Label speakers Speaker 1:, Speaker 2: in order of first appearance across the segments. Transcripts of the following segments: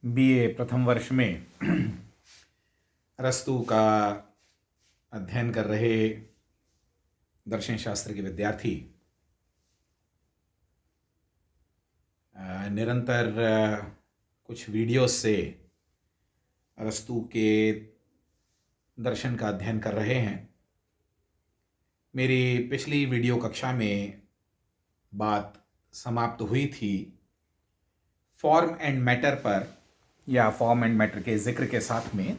Speaker 1: BA प्रथम वर्ष में अरस्तु का अध्ययन कर रहे दर्शन शास्त्र के विद्यार्थी निरंतर कुछ वीडियोस से अरस्तु के दर्शन का अध्ययन कर रहे हैं। मेरी पिछली वीडियो कक्षा में बात समाप्त हुई थी फॉर्म एंड मैटर पर, या फॉर्म एंड मैटर के जिक्र के साथ में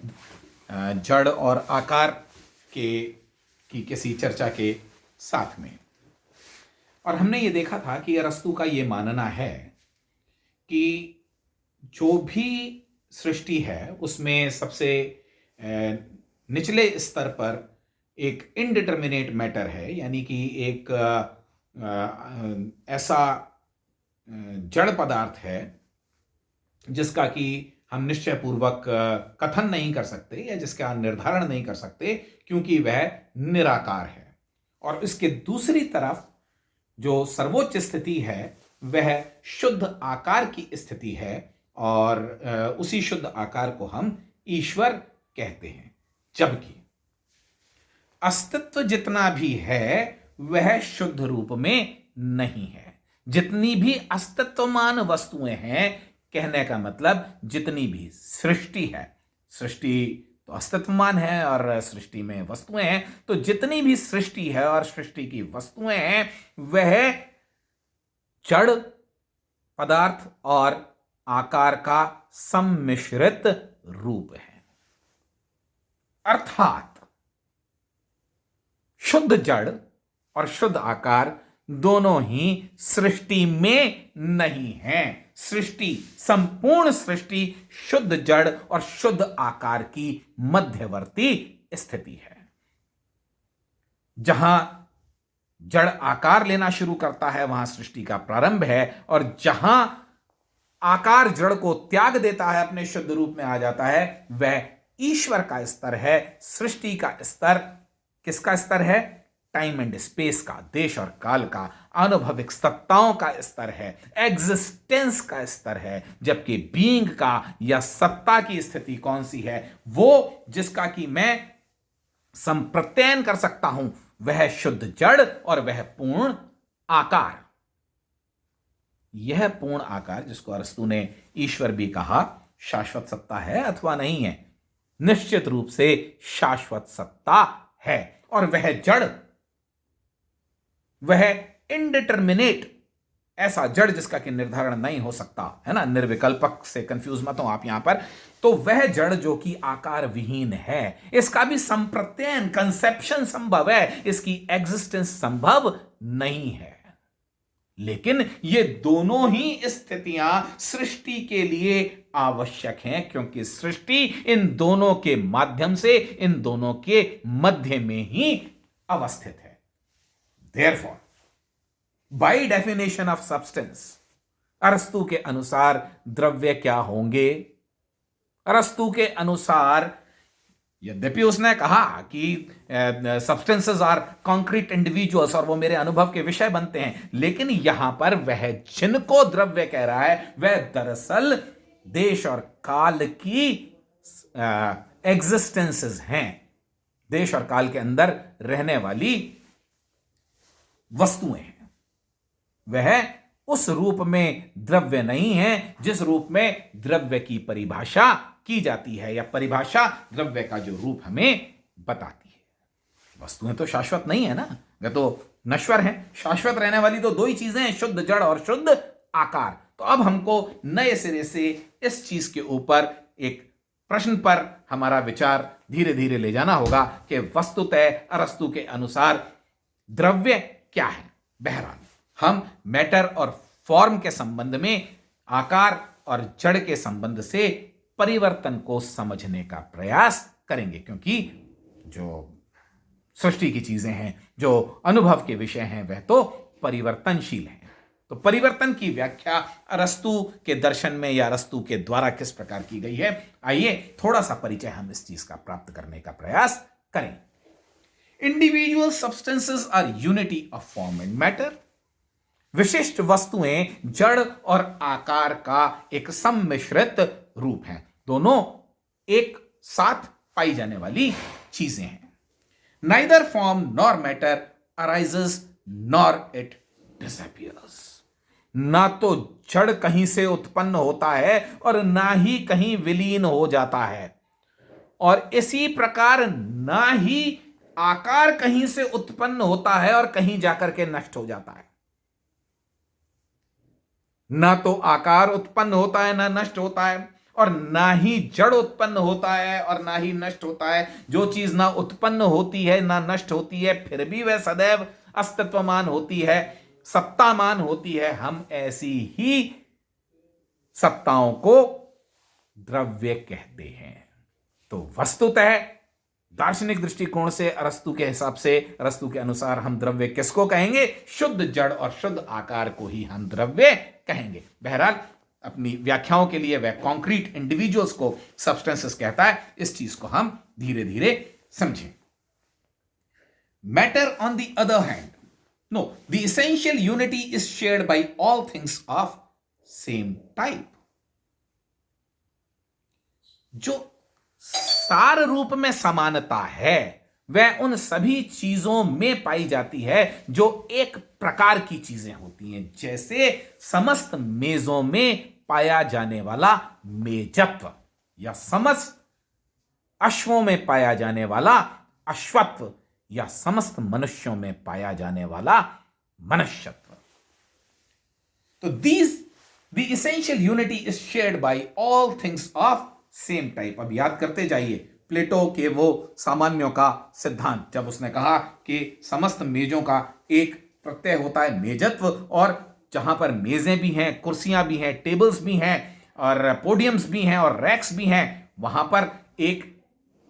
Speaker 1: जड़ और आकार की किसी चर्चा के साथ में। और हमने ये देखा था कि अरस्तु का ये मानना है कि जो भी सृष्टि है उसमें सबसे निचले स्तर पर एक इनडिटर्मिनेट मैटर है, यानी कि एक ऐसा जड़ पदार्थ है जिसका कि हम निश्चय पूर्वक कथन नहीं कर सकते या जिसका निर्धारण नहीं कर सकते क्योंकि वह निराकार है। और इसके दूसरी तरफ जो सर्वोच्च स्थिति है वह शुद्ध आकार की स्थिति है, और उसी शुद्ध आकार को हम ईश्वर कहते हैं। जबकि अस्तित्व जितना भी है वह शुद्ध रूप में नहीं है। जितनी भी अस्तित्वमान वस्तुएं हैं, कहने का मतलब जितनी भी सृष्टि है, सृष्टि तो अस्तित्वमान है और सृष्टि में वस्तुएं हैं, तो जितनी भी सृष्टि है और सृष्टि की वस्तुएं हैं वह जड़ पदार्थ और आकार का सम्मिश्रित रूप है। अर्थात शुद्ध जड़ और शुद्ध आकार दोनों ही सृष्टि में नहीं है। सृष्टि, संपूर्ण सृष्टि शुद्ध जड़ और शुद्ध आकार की मध्यवर्ती स्थिति है। जहां जड़ आकार लेना शुरू करता है वहां सृष्टि का प्रारंभ है, और जहां आकार जड़ को त्याग देता है, अपने शुद्ध रूप में आ जाता है, वह ईश्वर का स्तर है। सृष्टि का स्तर किसका स्तर है? टाइम एंड स्पेस का, देश और काल का, अनुभविक सत्ताओं का स्तर है, एग्जिस्टेंस का स्तर है। जबकि बीइंग का या सत्ता की स्थिति कौन सी है? वो जिसका कि मैं संप्रत्ययन कर सकता हूं, वह शुद्ध जड़ और वह पूर्ण आकार। यह पूर्ण आकार जिसको अरस्तु ने ईश्वर भी कहा, शाश्वत सत्ता है अथवा नहीं है? निश्चित रूप से शाश्वत सत्ता है। और वह जड़, वह इनडिटर्मिनेट, ऐसा जड़ जिसका कि निर्धारण नहीं हो सकता है ना, निर्विकल्पक से कंफ्यूज मत हो आप यहां पर। तो वह जड़ जो कि आकार विहीन है, इसका भी संप्रत्ययन, कंसेप्शन संभव है, इसकी एग्जिस्टेंस संभव नहीं है। लेकिन ये दोनों ही स्थितियां सृष्टि के लिए आवश्यक हैं, क्योंकि सृष्टि इन दोनों के माध्यम से, इन दोनों के मध्य में ही अवस्थित है। Therefore, by definition of substance, अरस्तु के अनुसार द्रव्य क्या होंगे? अरस्तु के अनुसार, यद्यपि उसने कहा कि सब्सटेंसेस आर कॉन्क्रीट इंडिविजुअल्स और वो मेरे अनुभव के विषय बनते हैं, लेकिन यहां पर वह जिनको द्रव्य कह रहा है वह दरअसल देश और काल की एग्जिस्टेंसेस हैं। देश और काल के अंदर रहने वाली वस्तुएं हैं। वह उस रूप में द्रव्य नहीं है जिस रूप में द्रव्य की परिभाषा की जाती है, या परिभाषा द्रव्य का जो रूप हमें बताती है। वस्तुएं तो शाश्वत नहीं है ना, वे तो नश्वर हैं। शाश्वत रहने वाली तो दो ही चीजें हैं, शुद्ध जड़ और शुद्ध आकार। तो अब हमको नए सिरे से इस चीज के ऊपर एक प्रश्न पर हमारा विचार धीरे धीरे ले जाना होगा कि वस्तुतः अरस्तु के अनुसार द्रव्य क्या है। बहरहाल हम मैटर और फॉर्म के संबंध में, आकार और जड़ के संबंध से परिवर्तन को समझने का प्रयास करेंगे, क्योंकि जो सृष्टि की चीजें हैं, जो अनुभव के विषय हैं, वह तो परिवर्तनशील हैं। तो परिवर्तन की व्याख्या अरस्तु के दर्शन में या अरस्तु के द्वारा किस प्रकार की गई है, आइए थोड़ा सा परिचय हम इस चीज का प्राप्त करने का प्रयास करें। Individual substances are unity of form and matter. विशिष्ट वस्तुएं जड़ और आकार का एक सम्मिश्रित रूप है। दोनों एक साथ पाई जाने वाली चीजें हैं। Neither form nor matter arises nor it disappears. ना तो जड़ कहीं से उत्पन्न होता है और ना ही कहीं विलीन हो जाता है, और इसी प्रकार ना ही आकार कहीं से उत्पन्न होता है और कहीं जाकर के नष्ट हो जाता है। ना तो आकार उत्पन्न होता है ना नष्ट होता है, और ना ही जड़ उत्पन्न होता है और ना ही नष्ट होता है। जो चीज ना उत्पन्न होती है ना नष्ट होती है, फिर भी वह सदैव अस्तित्वमान होती है, सत्तामान होती है। हम ऐसी ही सत्ताओं को द्रव्य कहते हैं। तो वस्तुतः दार्शनिक दृष्टिकोण से अरस्तु के हिसाब से, अरस्तु के अनुसार हम द्रव्य किसको कहेंगे? शुद्ध जड़ और शुद्ध आकार को ही हम द्रव्य कहेंगे। बहरहाल अपनी व्याख्याओं के लिए वह कॉन्क्रीट इंडिविजुअल्स को सब्सटेंसेस कहता है। इस चीज को हम धीरे धीरे समझें। Matter on the other hand, no, the essential unity is shared by all things of same type. जो सार रूप में समानता है वह उन सभी चीजों में पाई जाती है जो एक प्रकार की चीजें होती हैं। जैसे समस्त मेजों में पाया जाने वाला मेजत्व, या समस्त अश्वों में पाया जाने वाला अश्वत्व, या समस्त मनुष्यों में पाया जाने वाला मनुष्यत्व। तो the essential unity is shared by all things of same type. अब याद करते जाइए प्लेटो के वो सामान्यों का सिद्धांत, जब उसने कहा कि समस्त मेजों का एक प्रत्यय होता है मेजत्व, और जहां पर मेजें भी हैं, कुर्सियां भी हैं, टेबल्स भी हैं, और पोडियम्स भी हैं, और रैक्स भी हैं, वहां पर एक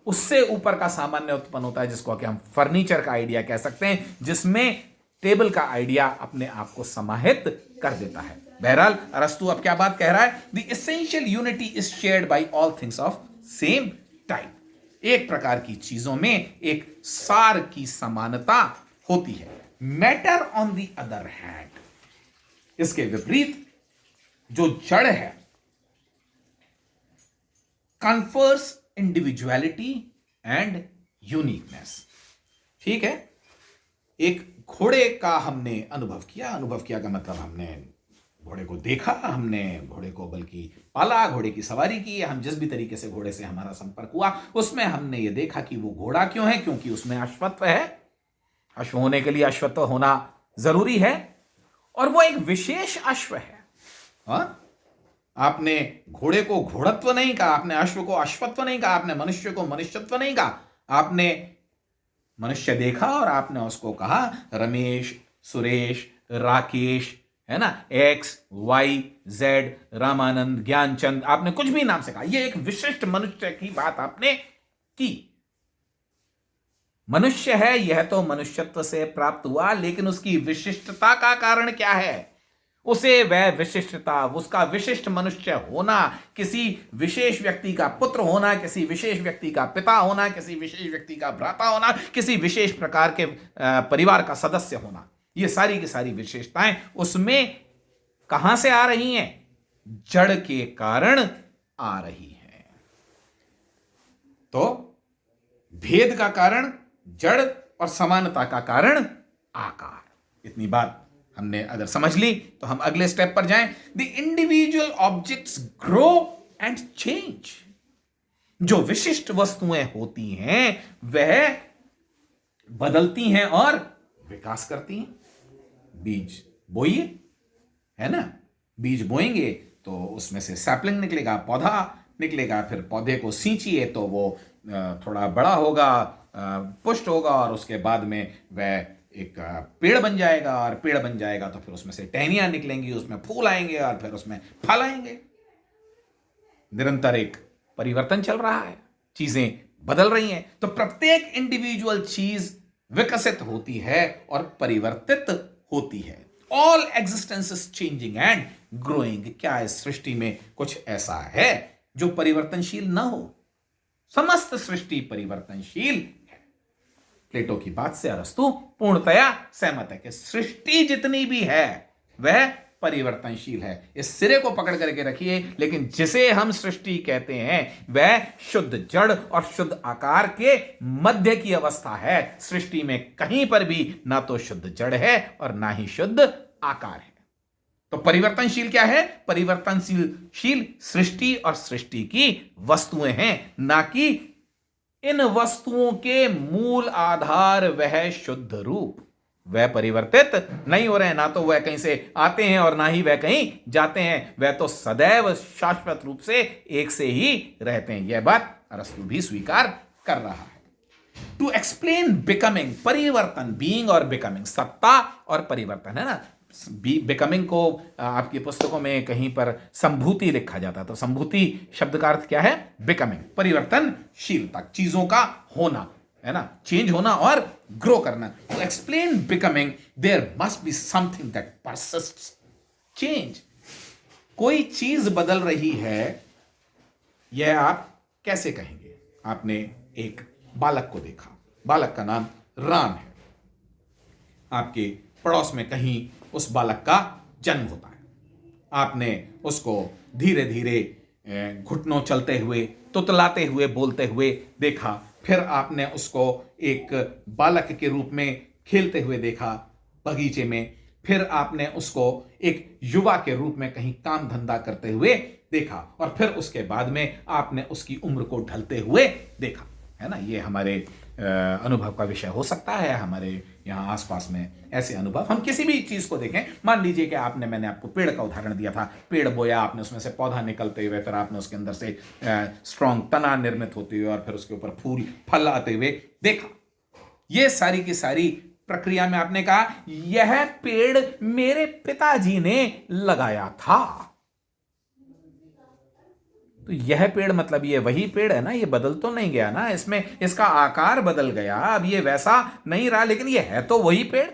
Speaker 1: उससे ऊपर का सामान्य उत्पन्न होता है जिसको कि हम फर्नीचर का आइडिया कह सकते हैं, जिसमें टेबल का आइडिया अपने आप को समाहित कर देता है। बहरहाल अरस्तु अब क्या बात कह रहा है? The essential unity is shared by all things of same type. एक प्रकार की चीजों में एक सार की समानता होती है। Matter on the other hand, इसके विपरीत जो जड़ है, कन्फर्स इंडिविजुअलिटी एंड यूनिकनेस। ठीक है, एक घोड़े का हमने अनुभव किया का मतलब हमने घोड़े को देखा, हमने घोड़े को बल्कि पाला, घोड़े की सवारी की, हम जिस भी तरीके से घोड़े से हमारा संपर्क हुआ उसमें हमने ये देखा कि वो घोड़ा क्यों है, क्योंकि उसमें अश्वत्व है। अश्व होने के लिए अश्वत्व होना जरूरी है, और वो एक विशेष अश्व है। हाँ? आपने घोड़े को घोड़त्व नहीं कहा, आपने अश्व को अश्वत्व नहीं कहा, आपने मनुष्य को मनुष्यत्व नहीं कहा। आपने मनुष्य देखा और आपने उसको कहा रमेश, सुरेश, राकेश, है ना, x, y, z, Ramanand, Gyanchand, आपने कुछ भी नाम से कहा। यह एक विशिष्ट मनुष्य की बात आपने की। मनुष्य है, यह तो मनुष्यत्व से प्राप्त हुआ, लेकिन उसकी विशिष्टता का कारण क्या है? उसे वह विशिष्टता, उसका विशिष्ट मनुष्य होना, किसी विशेष व्यक्ति का पुत्र होना, किसी विशेष व्यक्ति का पिता होना, किसी विशेष व्यक्ति का भ्राता होना, किसी विशेष प्रकार के परिवार का सदस्य होना, ये सारी की सारी विशेषताएं उसमें कहां से आ रही हैं? जड़ के कारण आ रही हैं। तो भेद का कारण जड़ और समानता का कारण आकार। इतनी बात हमने अगर समझ ली तो हम अगले स्टेप पर जाएं। The individual objects grow and change. जो विशिष्ट वस्तुएं होती हैं वह बदलती हैं और विकास करती हैं। बीज बोइए, है ना, बीज बोएंगे तो उसमें से सैपलिंग निकलेगा, पौधा निकलेगा, फिर पौधे को सींचिए तो वो थोड़ा बड़ा होगा, पुष्ट होगा, और उसके बाद में वह एक पेड़ बन जाएगा, और पेड़ बन जाएगा तो फिर उसमें से टहनियां निकलेंगी, उसमें फूल आएंगे और फिर उसमें फल आएंगे। निरंतर एक परिवर्तन चल रहा है, चीजें बदल रही हैं। तो प्रत्येक इंडिविजुअल चीज विकसित होती है और परिवर्तित होती है। All existence is changing and growing. क्या इस सृष्टि में कुछ ऐसा है जो परिवर्तनशील ना हो? समस्त सृष्टि परिवर्तनशील है। प्लेटो की बात से अरस्तु पूर्णतया सहमत है कि सृष्टि जितनी भी है वह परिवर्तनशील है। इस सिरे को पकड़ करके रखिए। लेकिन जिसे हम सृष्टि कहते हैं वह शुद्ध जड़ और शुद्ध आकार के मध्य की अवस्था है। सृष्टि में कहीं पर भी ना तो शुद्ध जड़ है और ना ही शुद्ध आकार है। तो परिवर्तनशील क्या है? परिवर्तनशील सृष्टि और सृष्टि की वस्तुएं हैं, ना कि इन वस्तुओं के मूल आधार वह शुद्ध रूप। वह परिवर्तित नहीं हो रहे हैं, ना तो वह कहीं से आते हैं और ना ही वह कहीं जाते हैं। वह तो सदैव शाश्वत रूप से एक से ही रहते हैं। यह बात अरस्तु भी स्वीकार कर रहा है। टू एक्सप्लेन बिकमिंग, परिवर्तन, बीइंग और बिकमिंग, सत्ता और परिवर्तन, है ना। बिकमिंग को आपकी पुस्तकों में कहीं पर संभूति लिखा जाता है, तो संभूति शब्द का अर्थ क्या है? बिकमिंग, परिवर्तनशीलता, चीजों का होना, है ना, चेंज होना और ग्रो करना। To explain becoming there must be something that persists change. कोई चीज बदल रही है, यह आप कैसे कहेंगे? आपने एक बालक को देखा, बालक का नाम राम है। आपके पड़ोस में कहीं उस बालक का जन्म होता है। आपने उसको धीरे धीरे घुटनों चलते हुए, तुतलाते हुए, बोलते हुए देखा। फिर आपने उसको एक बालक के रूप में खेलते हुए देखा बगीचे में। फिर आपने उसको एक युवा के रूप में कहीं काम धंधा करते हुए देखा। और फिर उसके बाद में आपने उसकी उम्र को ढलते हुए देखा, है ना। ये हमारे अनुभव का विषय हो सकता है। हमारे यहाँ आसपास में ऐसे अनुभव, हम किसी भी चीज को देखें, मान लीजिए कि मैंने आपको पेड़ का उदाहरण दिया था। पेड़ बोया आपने, उसमें से पौधा निकलते हुए, फिर आपने उसके अंदर से स्ट्रॉन्ग तना निर्मित होते हुए और फिर उसके ऊपर फूल फल आते हुए देखा। ये सारी की सारी प्रक्रिया में आपने कहा यह पेड़ मेरे पिताजी ने लगाया था। तो यह पेड़ मतलब ये वही पेड़ है ना, ये बदल तो नहीं गया ना, इसमें इसका आकार बदल गया, अब ये वैसा नहीं रहा, लेकिन ये है तो वही पेड़।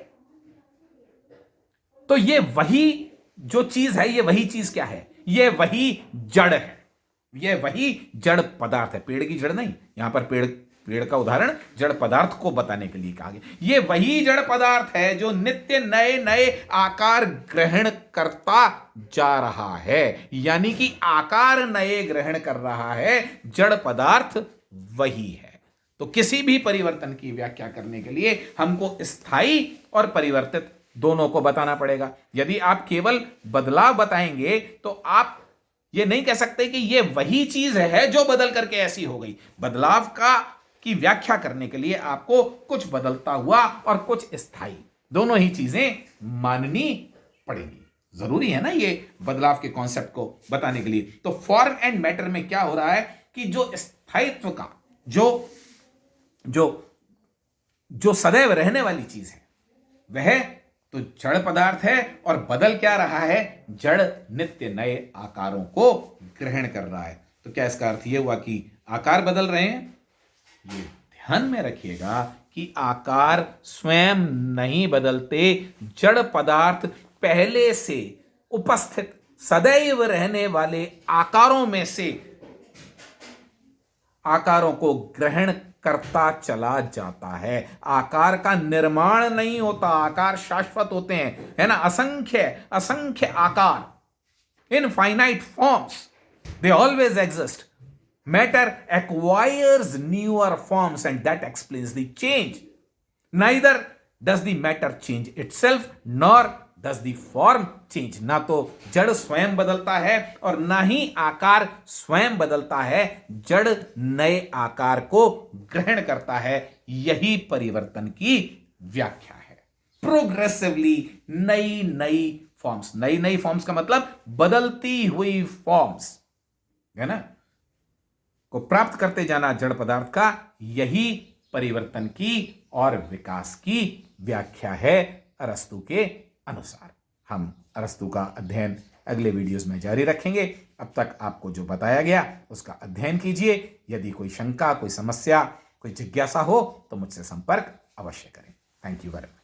Speaker 1: तो ये वही जो चीज है, ये वही चीज क्या है? ये वही जड़ है, ये वही जड़ पदार्थ है, पेड़ की जड़ नहीं। यहां पर पेड़ का उदाहरण जड़ पदार्थ को बताने के लिए कहा गया। ये वही जड़ पदार्थ है जो नित्य नए नए आकार ग्रहण करता जा रहा है, यानी कि आकार नए ग्रहण कर रहा है। जड़ पदार्थ वही है। तो किसी भी परिवर्तन की व्याख्या करने के लिए हमको स्थायी और परिवर्तित दोनों को बताना पड़ेगा। यदि आप केवल बदलाव बताएंगे तो आप ये नहीं कह सकते कि ये वही चीज है जो बदल करके ऐसी हो गई। बदलाव की व्याख्या करने के लिए आपको कुछ बदलता हुआ और कुछ स्थायी, दोनों ही चीजें माननी पड़ेगी। जरूरी है ना ये बदलाव के कॉन्सेप्ट को बताने के लिए। तो फॉर्म एंड मैटर में क्या हो रहा है कि जो स्थायित्व का जो सदैव रहने वाली चीज है वह तो जड़ पदार्थ है, और बदल क्या रहा है? जड़ नित्य नए आकारों को ग्रहण कर रहा है। तो क्या इसका अर्थ यह हुआ कि आकार बदल रहे हैं? ये ध्यान में रखिएगा कि आकार स्वयं नहीं बदलते। जड़ पदार्थ पहले से उपस्थित सदैव रहने वाले आकारों में से आकारों को ग्रहण करता चला जाता है। आकार का निर्माण नहीं होता, आकार शाश्वत होते हैं, है ना। असंख्य आकार, infinite forms, they always exist. Matter acquires newer forms and that explains the change. Neither does the matter change itself nor does the form change. ना तो जड़ स्वयं बदलता है और ना ही आकार स्वयं बदलता है। जड़ नए आकार को ग्रहण करता है। यही परिवर्तन की व्याख्या है। प्रोग्रेसिवली नई नई फॉर्म्स, नई नई फॉर्म्स का मतलब बदलती हुई फॉर्म्स, है ना, को प्राप्त करते जाना जड़ पदार्थ का, यही परिवर्तन की और विकास की व्याख्या है अरस्तु के अनुसार। हम अरस्तु का अध्ययन अगले वीडियोस में जारी रखेंगे। अब तक आपको जो बताया गया उसका अध्ययन कीजिए। यदि कोई शंका, कोई समस्या, कोई जिज्ञासा हो तो मुझसे संपर्क अवश्य करें। Thank you very much.